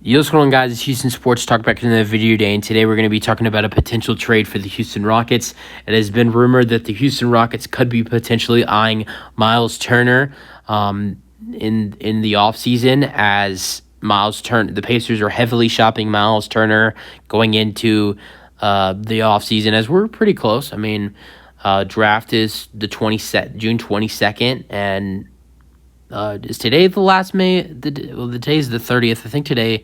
Yo, what's going on, guys? It's Houston Sports Talk back in the video today, and today we're going to be talking about a potential trade for the Houston Rockets. It has been rumored that the Houston Rockets could be potentially eyeing Myles Turner in the offseason, as Myles Turner, the Pacers are heavily shopping Myles Turner going into the offseason, as we're pretty close. I mean, draft is the June 22nd, and is today the last May? Today's the 30th. I think today,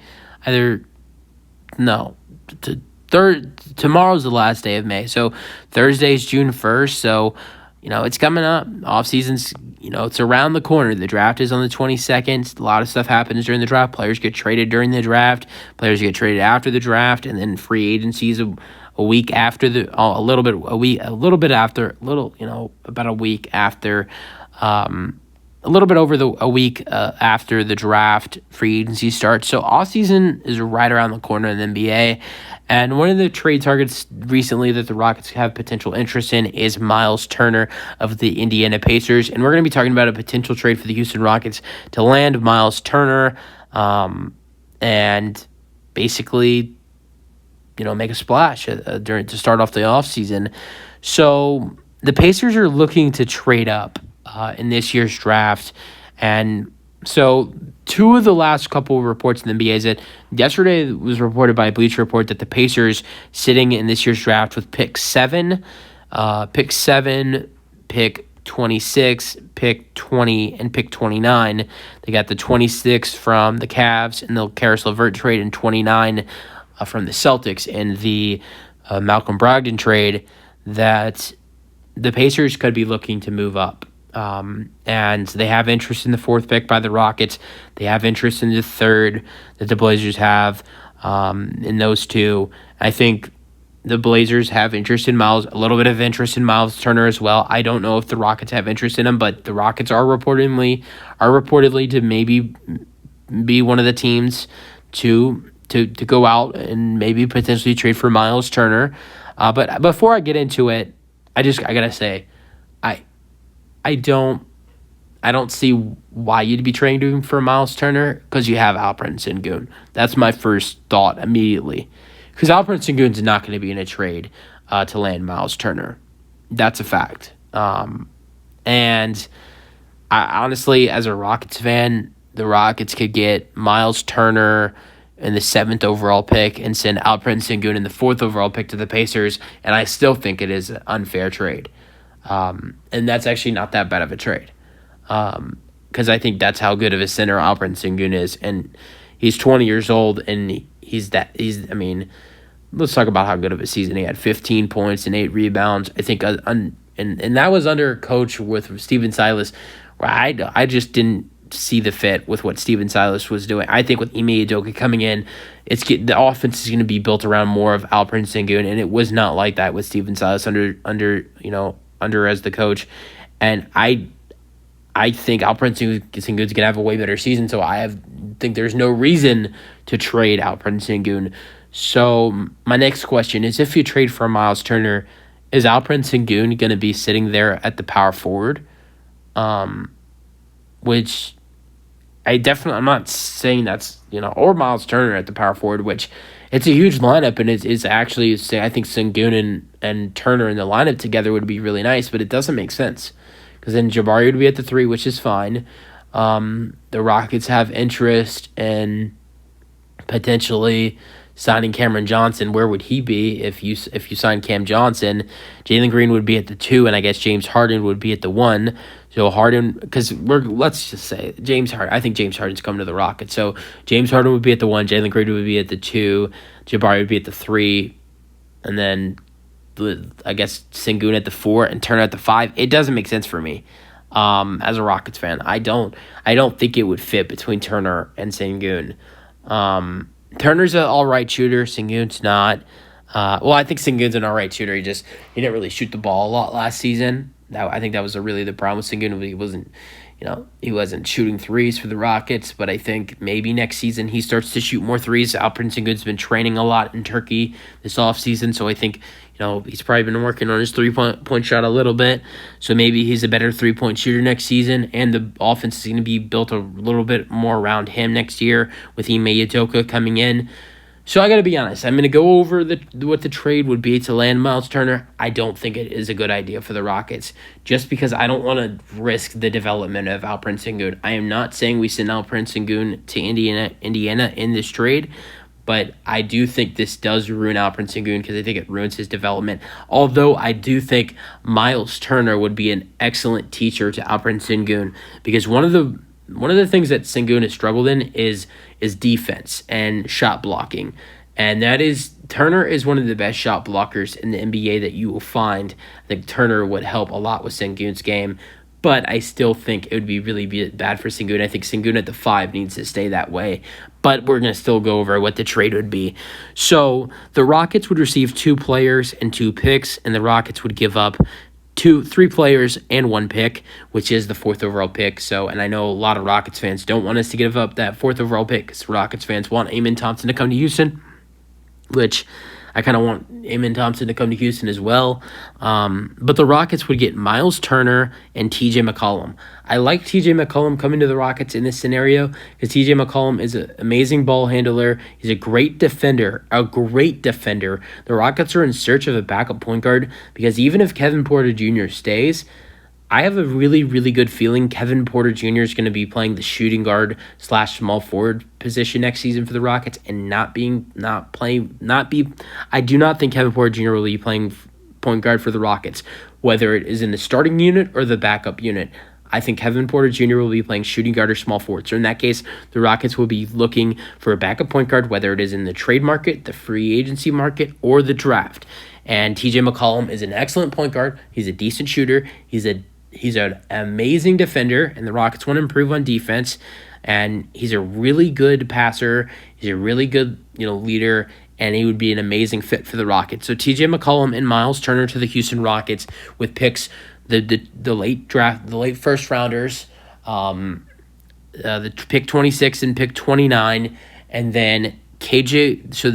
tomorrow's the last day of May. So Thursday's June 1st. So, it's coming up. Off season's, it's around the corner. The draft is on the 22nd. A lot of stuff happens during the draft. Players get traded during the draft. Players get traded after the draft, and then free agencies a week after about a week after. A little bit over a week after the draft, free agency starts. So offseason is right around the corner in the NBA. And one of the trade targets recently that the Rockets have potential interest in is Myles Turner of the Indiana Pacers. And we're going to be talking about a potential trade for the Houston Rockets to land Myles Turner and basically, make a splash to start off the offseason. So the Pacers are looking to trade up in this year's draft. And so two of the last couple of reports in the NBA is that yesterday it was reported by Bleacher Report that the Pacers sitting in this year's draft with pick 7, pick 26, pick 20, and pick 29. They got the 26 from the Cavs and the Karis LeVert trade, and 29 from the Celtics in the Malcolm Brogdon trade, that the Pacers could be looking to move up. And they have interest in the 4th pick by the Rockets. They have interest in the 3rd that the Blazers have in those two. I think the Blazers have interest in Myles, a little bit of interest in Myles Turner as well. I don't know if the Rockets have interest in him, but the Rockets are reportedly to maybe be one of the teams to go out and maybe potentially trade for Myles Turner. But before I get into it, I gotta say, I don't see why you'd be trading for Myles Turner, because you have Alperen Sengun. That's my first thought immediately, because Alperen Sengun's not going to be in a trade to land Myles Turner. That's a fact. And I honestly, as a Rockets fan, the Rockets could get Myles Turner in the 7th overall pick and send Alperen Sengun in the 4th overall pick to the Pacers, and I still think it is an unfair trade. And that's actually not that bad of a trade, because I think that's how good of a center Alperen Sengun is, and he's 20 years old, and let's talk about how good of a season he had. 15 points and 8 rebounds. I think, and that was under a coach with Stephen Silas, where I just didn't see the fit with what Stephen Silas was doing. I think with Ime Udoka coming in, the offense is going to be built around more of Alperen Sengun, and it was not like that with Stephen Silas under as the coach. And I think Alperen Sengun's going to have a way better season, so think there's no reason to trade Alperen Sengun. So my next question is, if you trade for Myles Turner, is Alperen Sengun going to be sitting there at the power forward? Which I'm not saying that's, or Myles Turner at the power forward, which it's a huge lineup, and it's actually, I think Sengun and Turner in the lineup together would be really nice, but it doesn't make sense, because then Jabari would be at the 3, which is fine. The Rockets have interest in potentially signing Cameron Johnson. Where would he be if you sign Cam Johnson? Jalen Green would be at the 2, and I guess James Harden would be at the 1. So Harden, because let's just say I think James Harden's coming to the Rockets. So James Harden would be at the 1, Jalen Green would be at the 2, Jabari would be at the 3, and then I guess Sengun at the 4 and Turner at the 5. It doesn't make sense for me as a Rockets fan. I don't think it would fit between Turner and Sengun. Turner's an all-right shooter. Sengun's not. I think Sengun's an all-right shooter. He didn't really shoot the ball a lot last season. I think that was really the problem with Sengun. He wasn't, he wasn't shooting threes for the Rockets, but I think maybe next season he starts to shoot more threes. Alperen Sengun's been training a lot in Turkey this offseason, so I think, he's probably been working on his three-point shot a little bit, so maybe he's a better three-point shooter next season, and the offense is going to be built a little bit more around him next year with Ime Udoka coming in. So I got to be honest. I'm going to go over what the trade would be to land Myles Turner. I don't think it is a good idea for the Rockets, just because I don't want to risk the development of Alperen Sengun. I am not saying we send Alperen Sengun to Indiana in this trade, but I do think this does ruin Alperen Sengun because I think it ruins his development. Although I do think Myles Turner would be an excellent teacher to Alperen Sengun, because one of the things that Sengun has struggled in is defense and shot blocking. And Turner is one of the best shot blockers in the NBA that you will find. I think Turner would help a lot with Sengun's game, but I still think it would be really bad for Sengun. I think Sengun at the 5 needs to stay that way, but we're going to still go over what the trade would be. So the Rockets would receive 2 players and 2 picks, and the Rockets would give up 3 players and 1 pick, which is the 4th overall pick. And I know a lot of Rockets fans don't want us to give up that 4th overall pick because Rockets fans want Amen Thompson to come to Houston, which I kind of want Amen Thompson to come to Houston as well. But the Rockets would get Myles Turner and TJ McCollum. I like TJ McCollum coming to the Rockets in this scenario because TJ McCollum is an amazing ball handler. He's a great defender. The Rockets are in search of a backup point guard because even if Kevin Porter Jr. stays, I have a really, really good feeling Kevin Porter Jr. is going to be playing the shooting guard / small forward position next season for the Rockets and I do not think Kevin Porter Jr. will be playing point guard for the Rockets, whether it is in the starting unit or the backup unit. I think Kevin Porter Jr. will be playing shooting guard or small forward. So in that case, the Rockets will be looking for a backup point guard, whether it is in the trade market, the free agency market, or the draft. And TJ McCollum is an excellent point guard. He's a decent shooter. He's an amazing defender, and the Rockets want to improve on defense. And he's a really good passer. He's a really good, leader, and he would be an amazing fit for the Rockets. So TJ McCollum and Myles Turner to the Houston Rockets with picks, the late first rounders, the pick 26 and pick 29, and then KJ. So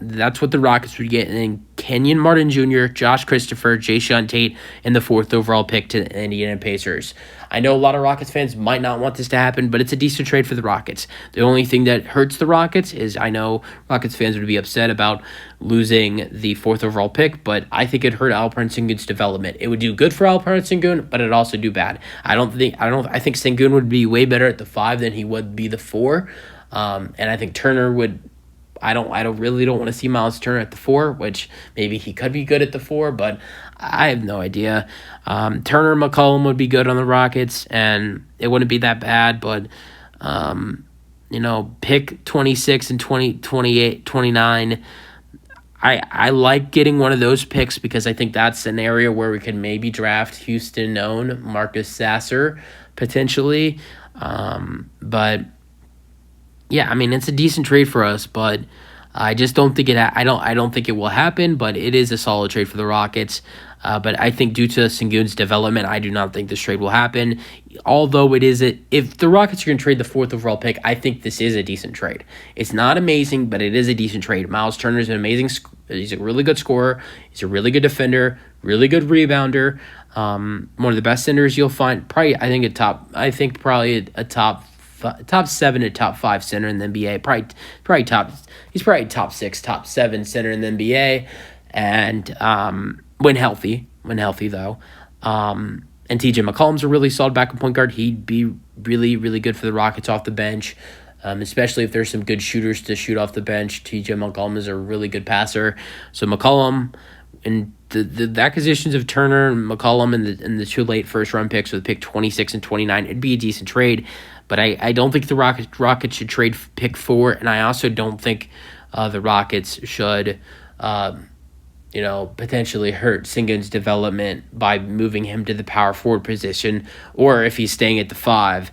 that's what the Rockets would get, and then Kenyon Martin Jr., Josh Christopher, Jae'Sean Tate, and the 4th overall pick to the Indiana Pacers. I know a lot of Rockets fans might not want this to happen, but it's a decent trade for the Rockets. The only thing that hurts the Rockets is I know Rockets fans would be upset about losing the 4th overall pick, but I think it hurt Alperen Sengun's development. It would do good for Alperen Sengun, but it'd also do bad. I think Sengun would be way better at the 5 than he would be the 4. And I think Turner would. I don't want to see Myles Turner at the 4, which maybe he could be good at the 4, but I have no idea. Turner and McCollum would be good on the Rockets, and it wouldn't be that bad, but pick 26 and 28, 29. I like getting one of those picks because I think that's an area where we could maybe draft Houston-known Marcus Sasser potentially. But yeah, it's a decent trade for us, but I just don't think I don't think it will happen. But it is a solid trade for the Rockets. But I think due to Sengun's development, I do not think this trade will happen. Although if the Rockets are going to trade the 4th overall pick, I think this is a decent trade. It's not amazing, but it is a decent trade. Myles Turner is an amazing. He's a really good scorer. He's a really good defender. Really good rebounder. One of the best centers you'll find. Probably a top 7 to top 5 center in the NBA. He's probably top 6, top 7 center in the NBA, and when healthy though. And TJ McCollum's a really solid backup point guard. He'd be really, really good for the Rockets off the bench, especially if there's some good shooters to shoot off the bench. TJ McCollum is a really good passer. So McCollum and the acquisitions of Turner and McCollum and the 2 late first round picks with pick 26 and 29, it'd be a decent trade. But I don't think the Rockets should trade pick 4, and I also don't think the Rockets should potentially hurt Sengun's development by moving him to the power forward position, or if he's staying at the 5,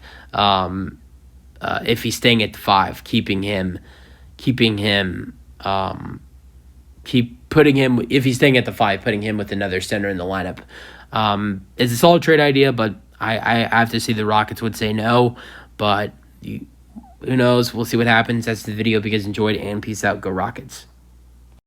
keeping him if he's staying at the 5, putting him with another center in the lineup. It's a solid trade idea, but I have to see the Rockets would say no, but who knows? We'll see what happens. That's the video. Because enjoyed, and peace out. Go Rockets.